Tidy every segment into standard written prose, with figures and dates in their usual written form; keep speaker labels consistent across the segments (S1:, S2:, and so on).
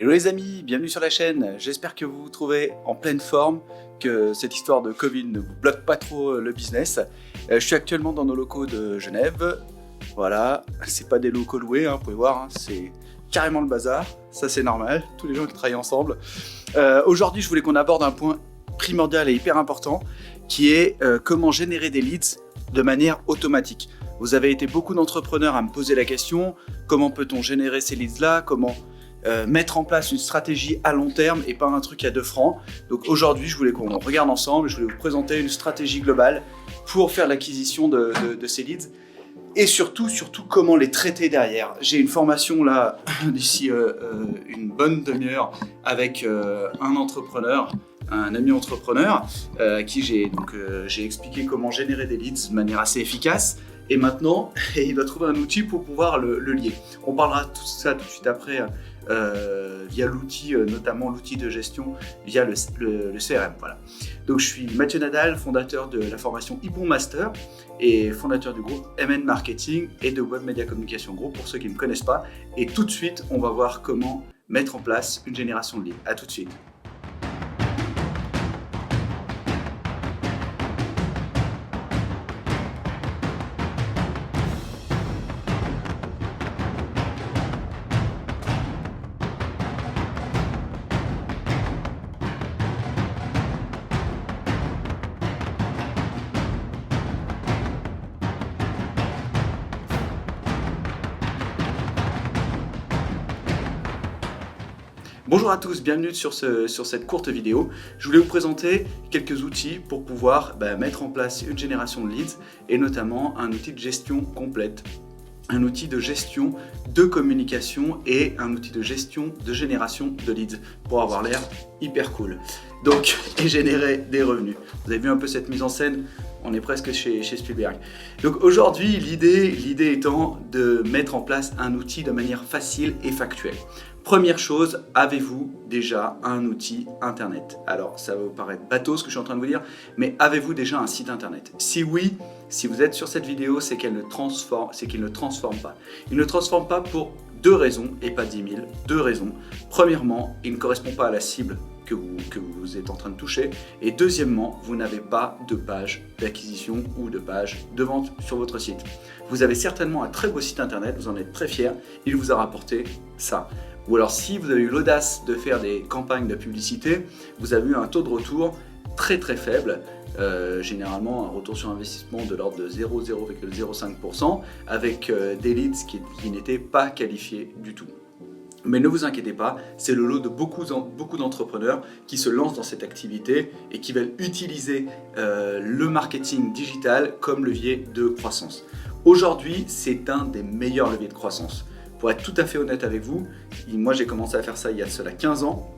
S1: Hello les amis, bienvenue sur la chaîne. J'espère que vous vous trouvez en pleine forme, que cette histoire de Covid ne vous bloque pas trop le business. Je suis actuellement dans nos locaux de Genève. Voilà, c'est pas des locaux loués, vous pouvez voir, c'est carrément le bazar. Ça c'est normal, tous les gens qui travaillent ensemble. Aujourd'hui, je voulais qu'on aborde un point primordial et hyper important, qui est comment générer des leads de manière automatique. Vous avez été beaucoup d'entrepreneurs à me poser la question, comment peut-on générer ces leads-là, comment mettre en place une stratégie à long terme et pas un truc à 2 francs. Donc aujourd'hui, je voulais qu'on regarde ensemble, je voulais vous présenter une stratégie globale pour faire l'acquisition de ces leads et surtout comment les traiter derrière. J'ai une formation là d'ici une bonne demi-heure avec un entrepreneur, un ami entrepreneur à qui j'ai expliqué comment générer des leads de manière assez efficace. Et maintenant, il va trouver un outil pour pouvoir le lier. On parlera de tout ça tout de suite après via l'outil, notamment l'outil de gestion via le CRM. Voilà. Donc je suis Mathieu Nadal, fondateur de la formation eBon Master et fondateur du groupe MN Marketing et de Web Media Communication Group pour ceux qui ne me connaissent pas. Et tout de suite, on va voir comment mettre en place une génération de leads. À tout de suite. Bonjour à tous, bienvenue sur cette courte vidéo. Je voulais vous présenter quelques outils pour pouvoir mettre en place une génération de leads et notamment un outil de gestion complète, un outil de gestion de communication et un outil de gestion de génération de leads pour avoir l'air hyper cool. Donc, et générer des revenus. Vous avez vu un peu cette mise en scène? On est presque chez Spielberg. Donc aujourd'hui, l'idée étant de mettre en place un outil de manière facile et factuelle. Première chose, avez-vous déjà un outil internet? Alors ça va vous paraître bateau ce que je suis en train de vous dire, mais avez-vous déjà un site internet? Si oui, si vous êtes sur cette vidéo, c'est qu'il ne transforme pas. Il ne transforme pas pour 2 raisons et pas 10 000. 2 raisons. Premièrement, il ne correspond pas à la cible que vous êtes en train de toucher. Et deuxièmement, vous n'avez pas de page d'acquisition ou de page de vente sur votre site. Vous avez certainement un très beau site internet, vous en êtes très fier, il vous a rapporté ça. Ou alors si vous avez eu l'audace de faire des campagnes de publicité, vous avez eu un taux de retour très faible, généralement un retour sur investissement de l'ordre de 0,05% avec des leads qui n'étaient pas qualifiés du tout. Mais ne vous inquiétez pas, c'est le lot de beaucoup d'entrepreneurs qui se lancent dans cette activité et qui veulent utiliser le marketing digital comme levier de croissance. Aujourd'hui, c'est un des meilleurs leviers de croissance. Pour être tout à fait honnête avec vous, moi j'ai commencé à faire ça il y a cela 15 ans.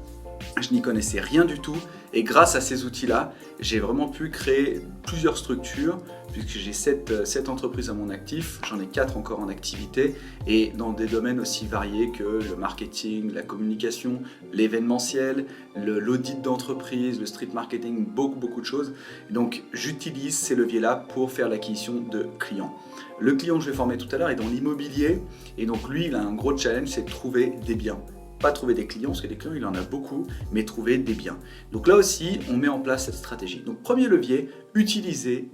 S1: Je n'y connaissais rien du tout et grâce à ces outils-là, j'ai vraiment pu créer plusieurs structures puisque j'ai 7 entreprises à mon actif, j'en ai 4 encore en activité et dans des domaines aussi variés que le marketing, la communication, l'événementiel, l'audit d'entreprise, le street marketing, beaucoup de choses. Donc j'utilise ces leviers-là pour faire l'acquisition de clients. Le client que je vais former tout à l'heure est dans l'immobilier et donc lui il a un gros challenge, c'est de trouver des biens. Pas trouver des clients, parce que des clients il en a beaucoup, mais trouver des biens. Donc là aussi, on met en place cette stratégie. Donc premier levier, utilisez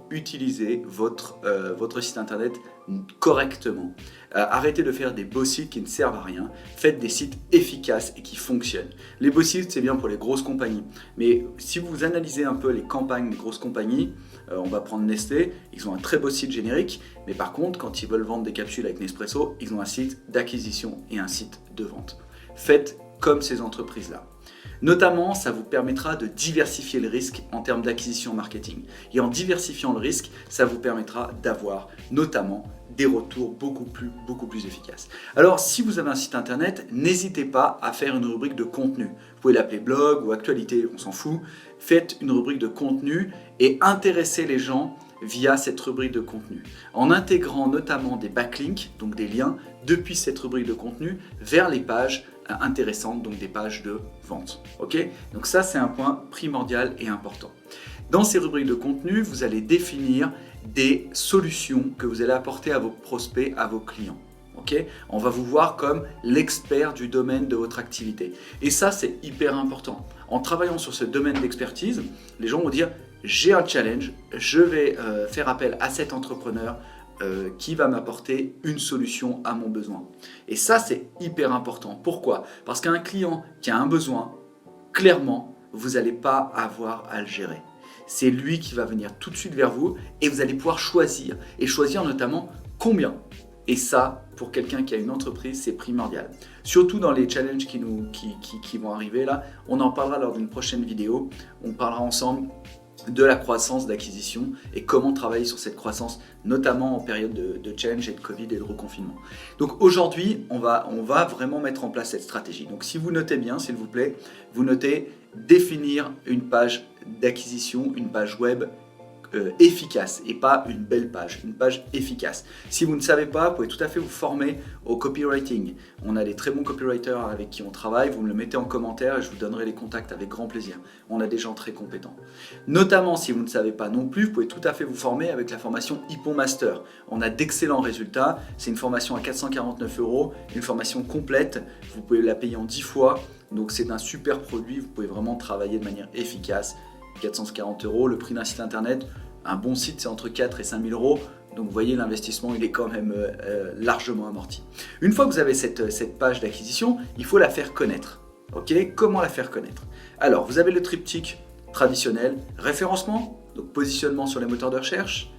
S1: votre site internet correctement. Arrêtez de faire des beaux sites qui ne servent à rien. Faites des sites efficaces et qui fonctionnent. Les beaux sites, c'est bien pour les grosses compagnies. Mais si vous analysez un peu les campagnes des grosses compagnies, on va prendre Nestlé, ils ont un très beau site générique, mais par contre, quand ils veulent vendre des capsules avec Nespresso, ils ont un site d'acquisition et un site de vente. Faites comme ces entreprises-là. Notamment, ça vous permettra de diversifier le risque en termes d'acquisition marketing. Et en diversifiant le risque, ça vous permettra d'avoir notamment des retours beaucoup plus efficaces. Alors, si vous avez un site internet, n'hésitez pas à faire une rubrique de contenu. Vous pouvez l'appeler blog ou actualité, on s'en fout. Faites une rubrique de contenu et intéressez les gens via cette rubrique de contenu, en intégrant notamment des backlinks, donc des liens, depuis cette rubrique de contenu vers les pages intéressantes, donc des pages de vente. Ok? Donc ça, c'est un point primordial et important. Dans ces rubriques de contenu, vous allez définir des solutions que vous allez apporter à vos prospects, à vos clients. Okay, on va vous voir comme l'expert du domaine de votre activité. Et ça, c'est hyper important. En travaillant sur ce domaine d'expertise, les gens vont dire « j'ai un challenge, je vais faire appel à cet entrepreneur qui va m'apporter une solution à mon besoin. » Et ça, c'est hyper important. Pourquoi? Parce qu'un client qui a un besoin, clairement, vous n'allez pas avoir à le gérer. C'est lui qui va venir tout de suite vers vous et vous allez pouvoir choisir. Et choisir notamment combien. Et ça, pour quelqu'un qui a une entreprise, c'est primordial. Surtout dans les challenges qui vont arriver là, on en parlera lors d'une prochaine vidéo. On parlera ensemble de la croissance d'acquisition et comment travailler sur cette croissance, notamment en période de challenge et de Covid et de reconfinement. Donc aujourd'hui, on va vraiment mettre en place cette stratégie. Donc si vous notez bien, s'il vous plaît, vous notez définir une page d'acquisition, une page web efficace et pas une belle page, une page efficace. Si vous ne savez pas, vous pouvez tout à fait vous former au copywriting. On a des très bons copywriters avec qui on travaille, vous me le mettez en commentaire et je vous donnerai les contacts avec grand plaisir. On a des gens très compétents. Notamment si vous ne savez pas non plus, vous pouvez tout à fait vous former avec la formation Hippon Master. On a d'excellents résultats, c'est une formation à 449 €, une formation complète, vous pouvez la payer en 10 fois, donc c'est un super produit, vous pouvez vraiment travailler de manière efficace. 440 €, le prix d'un site internet, un bon site c'est entre 4 et 5 000 €, donc vous voyez l'investissement il est quand même largement amorti. Une fois que vous avez cette page d'acquisition, il faut la faire connaître. Okay, comment la faire connaître? Alors vous avez le triptyque traditionnel, référencement, donc positionnement sur les moteurs de recherche,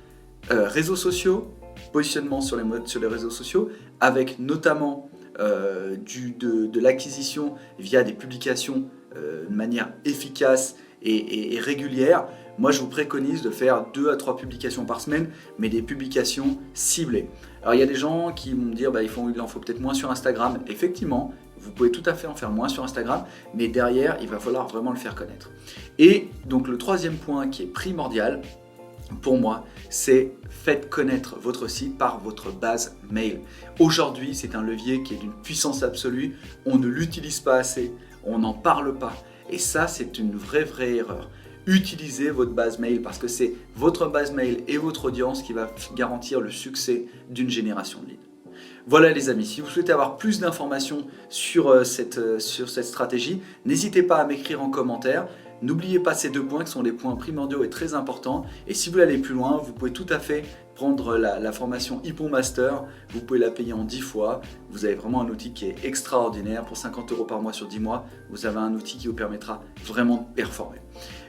S1: réseaux sociaux, positionnement sur les réseaux sociaux, avec notamment de l'acquisition via des publications de manière efficace et régulière. Moi je vous préconise de faire 2 à 3 publications par semaine, mais des publications ciblées. Alors il y a des gens qui vont me dire il en faut peut-être moins sur Instagram. Effectivement, vous pouvez tout à fait en faire moins sur Instagram, mais derrière il va falloir vraiment le faire connaître. Et donc le troisième point qui est primordial pour moi, c'est faites connaître votre site par votre base mail. Aujourd'hui, c'est un levier qui est d'une puissance absolue, on ne l'utilise pas assez, on n'en parle pas. Et ça, c'est une vraie erreur. Utilisez votre base mail parce que c'est votre base mail et votre audience qui va garantir le succès d'une génération de leads. Voilà les amis, si vous souhaitez avoir plus d'informations sur cette stratégie, n'hésitez pas à m'écrire en commentaire. N'oubliez pas ces 2 points qui sont des points primordiaux et très importants. Et si vous voulez aller plus loin, vous pouvez tout à fait prendre la formation Hippon Master. Vous pouvez la payer en 10 fois. Vous avez vraiment un outil qui est extraordinaire. Pour 50 € par mois sur 10 mois, vous avez un outil qui vous permettra vraiment de performer.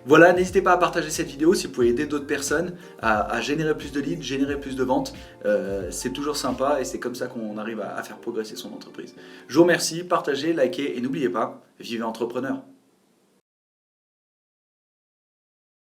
S1: Voilà, n'hésitez pas à partager cette vidéo si vous pouvez aider d'autres personnes à générer plus de leads, générer plus de ventes. C'est toujours sympa et c'est comme ça qu'on arrive à faire progresser son entreprise. Je vous remercie, partagez, likez et n'oubliez pas, vivez entrepreneur.